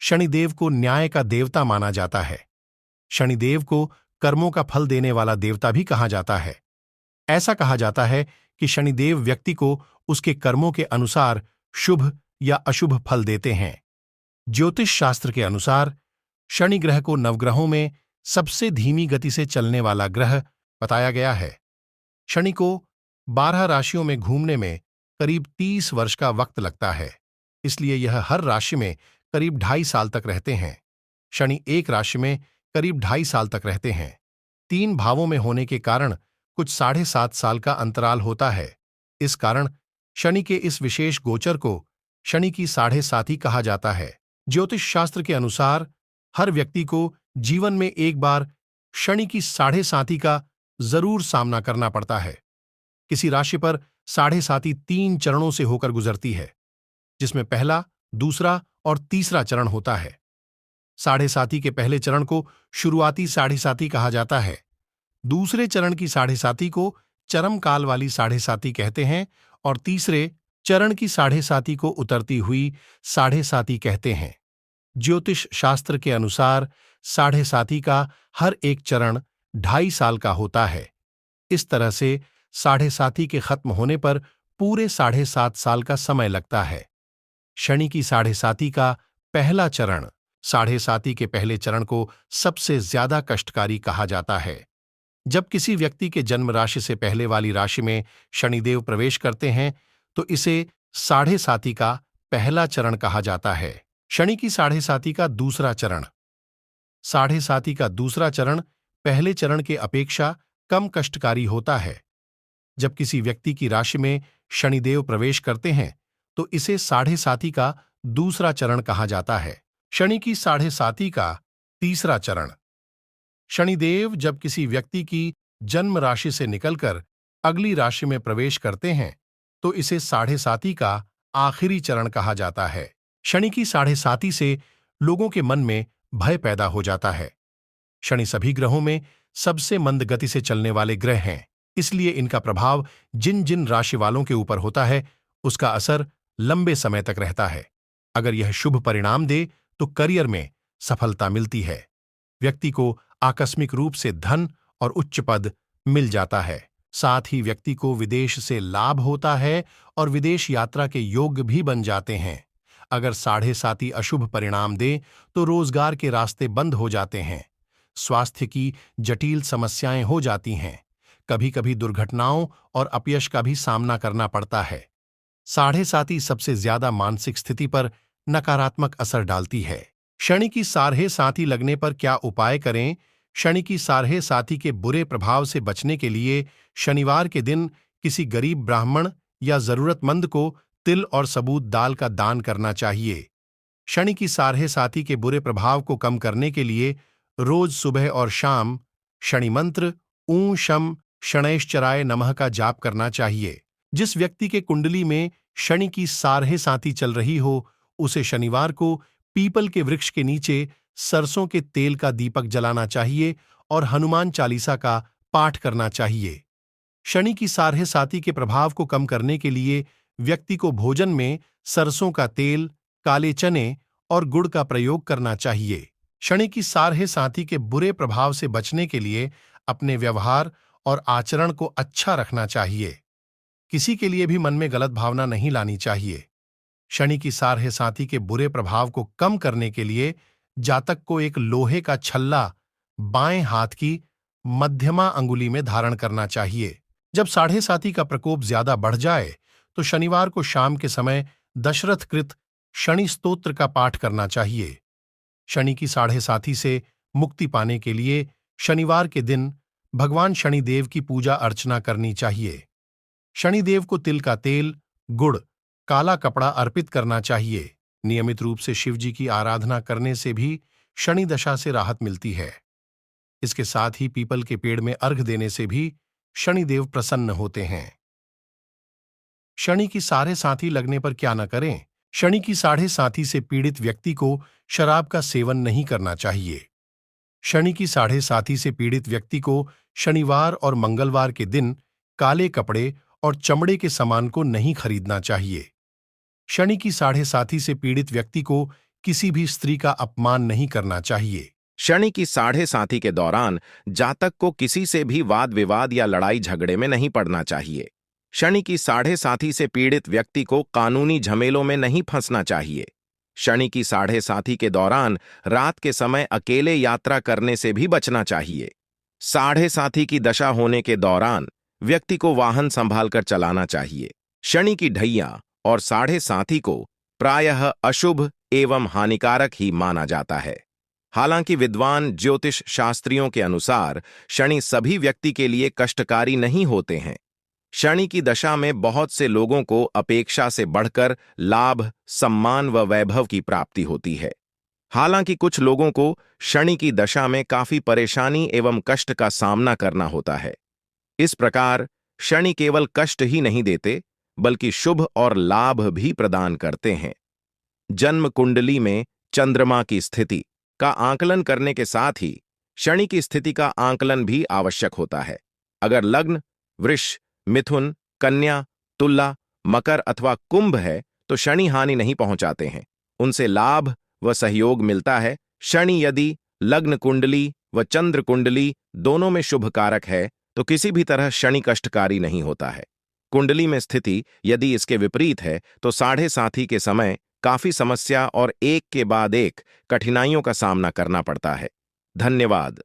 शनिदेव को न्याय का देवता माना जाता है। शनिदेव को कर्मों का फल देने वाला देवता भी कहा जाता है। ऐसा कहा जाता है कि शनिदेव व्यक्ति को उसके कर्मों के अनुसार शुभ या अशुभ फल देते हैं। ज्योतिष शास्त्र के अनुसार शनि ग्रह को नवग्रहों में सबसे धीमी गति से चलने वाला ग्रह बताया गया है। शनि को 12 राशियों में घूमने में करीब 30 वर्ष का वक्त लगता है, इसलिए यह हर राशि में करीब 2.5 साल तक रहते हैं। शनि एक राशि में करीब 2.5 साल तक रहते हैं। 3 भावों में होने के कारण कुछ 7.5 साल का अंतराल होता है। इस कारण शनि के इस विशेष गोचर को शनि की 7.5 कहा जाता है। ज्योतिष शास्त्र के अनुसार हर व्यक्ति को जीवन में एक बार शनि की 7.5 का जरूर सामना करना पड़ता है। किसी राशि पर 7.5 3 चरणों से होकर गुजरती है, जिसमें पहला, दूसरा और तीसरा चरण होता है। 7.5 के पहले चरण को शुरुआती 7.5 कहा जाता है। दूसरे चरण की 7.5 को चरम काल वाली 7.5 कहते हैं और तीसरे चरण की 7.5 को उतरती हुई 7.5 कहते हैं। ज्योतिष शास्त्र के अनुसार 7.5 का हर एक चरण 2.5 साल का होता है। इस तरह से 7.5 के खत्म होने पर पूरे 7.5 साल का समय लगता है। शनि की 7.5 का पहला चरण 7.5 के पहले चरण को सबसे ज्यादा कष्टकारी कहा जाता है। जब किसी व्यक्ति के जन्म राशि से पहले वाली राशि में शनिदेव प्रवेश करते हैं तो इसे 7.5 का पहला चरण कहा जाता है। शनि की 7.5 का दूसरा चरण 7.5 का दूसरा चरण पहले चरण के अपेक्षा कम कष्टकारी होता है। जब किसी व्यक्ति की राशि में शनिदेव प्रवेश करते हैं तो इसे 7.5 का दूसरा चरण कहा जाता है। शनि की 7.5 का तीसरा चरण शनिदेव जब किसी व्यक्ति की जन्म राशि से निकलकर अगली राशि में प्रवेश करते हैं तो इसे 7.5 का आखिरी चरण कहा जाता है। शनि की 7.5 से लोगों के मन में भय पैदा हो जाता है। शनि सभी ग्रहों में सबसे मंद गति से चलने वाले ग्रह हैं, इसलिए इनका प्रभाव जिन जिन राशि वालों के ऊपर होता है उसका असर लंबे समय तक रहता है। अगर यह शुभ परिणाम दे तो करियर में सफलता मिलती है। व्यक्ति को आकस्मिक रूप से धन और उच्च पद मिल जाता है। साथ ही व्यक्ति को विदेश से लाभ होता है और विदेश यात्रा के योग भी बन जाते हैं। अगर 7.5 अशुभ परिणाम दे तो रोजगार के रास्ते बंद हो जाते हैं। स्वास्थ्य की जटिल समस्याएं हो जाती हैं। कभी कभी दुर्घटनाओं और अपयश का भी सामना करना पड़ता है। 7.5 सबसे ज्यादा मानसिक स्थिति पर नकारात्मक असर डालती है। शनि की 7.5 लगने पर क्या उपाय करें? शनि की 7.5 के बुरे प्रभाव से बचने के लिए शनिवार के दिन किसी गरीब ब्राह्मण या जरूरतमंद को तिल और सबूत दाल का दान करना चाहिए। शनि की 7.5 के बुरे प्रभाव को कम करने के लिए रोज सुबह और शाम शनि मंत्र ऊं शम शनैश्चराय नमः का जाप करना चाहिए। जिस व्यक्ति के कुंडली में शनि की 7.5 चल रही हो उसे शनिवार को पीपल के वृक्ष के नीचे सरसों के तेल का दीपक जलाना चाहिए और हनुमान चालीसा का पाठ करना चाहिए। शनि की 7.5 के प्रभाव को कम करने के लिए व्यक्ति को भोजन में सरसों का तेल, काले चने और गुड़ का प्रयोग करना चाहिए। शनि की 7.5 के बुरे प्रभाव से बचने के लिए अपने व्यवहार और आचरण को अच्छा रखना चाहिए। किसी के लिए भी मन में गलत भावना नहीं लानी चाहिए। शनि की 7.5 के बुरे प्रभाव को कम करने के लिए जातक को एक लोहे का छल्ला बाएं हाथ की मध्यमा अंगुली में धारण करना चाहिए। जब 7.5 का प्रकोप ज्यादा बढ़ जाए तो शनिवार को शाम के समय दशरथ कृत शनि स्तोत्र का पाठ करना चाहिए। शनि की 7.5 से मुक्ति पाने के लिए शनिवार के दिन भगवान शनिदेव की पूजा अर्चना करनी चाहिए। शनिदेव को तिल का तेल, गुड़, काला कपड़ा अर्पित करना चाहिए। नियमित रूप से शिव जी की आराधना करने से भी शनि दशा से राहत मिलती है। इसके साथ ही पीपल के पेड़ में अर्घ देने से भी शनिदेव प्रसन्न होते हैं। शनि की 7.5 लगने पर क्या न करें? शनि की 7.5 से पीड़ित व्यक्ति को शराब का सेवन नहीं करना चाहिए। शनि की 7.5 से पीड़ित व्यक्ति को शनिवार और मंगलवार के दिन काले कपड़े और चमड़े के सामान को नहीं खरीदना चाहिए। शनि की 7.5 से पीड़ित व्यक्ति को किसी भी स्त्री का अपमान नहीं करना चाहिए। शनि की साढ़े साथी के दौरान जातक को किसी से भी वाद विवाद या लड़ाई झगड़े में नहीं पड़ना चाहिए। शनि की साढ़े साथी से पीड़ित व्यक्ति को कानूनी झमेलों में नहीं फंसना चाहिए। शनि की साढ़े साथी के दौरान रात के समय अकेले यात्रा करने से भी बचना चाहिए। साढ़े साथी की दशा होने के दौरान व्यक्ति को वाहन संभालकर चलाना चाहिए। शनि की ढैया और साढ़े साथी को प्रायः अशुभ एवं हानिकारक ही माना जाता है। हालांकि विद्वान ज्योतिष शास्त्रियों के अनुसार शनि सभी व्यक्ति के लिए कष्टकारी नहीं होते हैं। शनि की दशा में बहुत से लोगों को अपेक्षा से बढ़कर लाभ, सम्मान व वैभव की प्राप्ति होती है। हालांकि कुछ लोगों को शनि की दशा में काफी परेशानी एवं कष्ट का सामना करना होता है। इस प्रकार शनि केवल कष्ट ही नहीं देते, बल्कि शुभ और लाभ भी प्रदान करते हैं। जन्म कुंडली में चंद्रमा की स्थिति का आंकलन करने के साथ ही शनि की स्थिति का आंकलन भी आवश्यक होता है। अगर लग्न वृष, मिथुन, कन्या, तुला, मकर अथवा कुंभ है तो शनि हानि नहीं पहुंचाते हैं, उनसे लाभ व सहयोग मिलता है। शनि यदि लग्न कुंडली व चंद्र कुंडली दोनों में शुभ कारक है तो किसी भी तरह शनि कष्टकारी नहीं होता है। कुंडली में स्थिति यदि इसके विपरीत है तो साढ़े साथी के समय काफी समस्या और एक के बाद एक कठिनाइयों का सामना करना पड़ता है। धन्यवाद।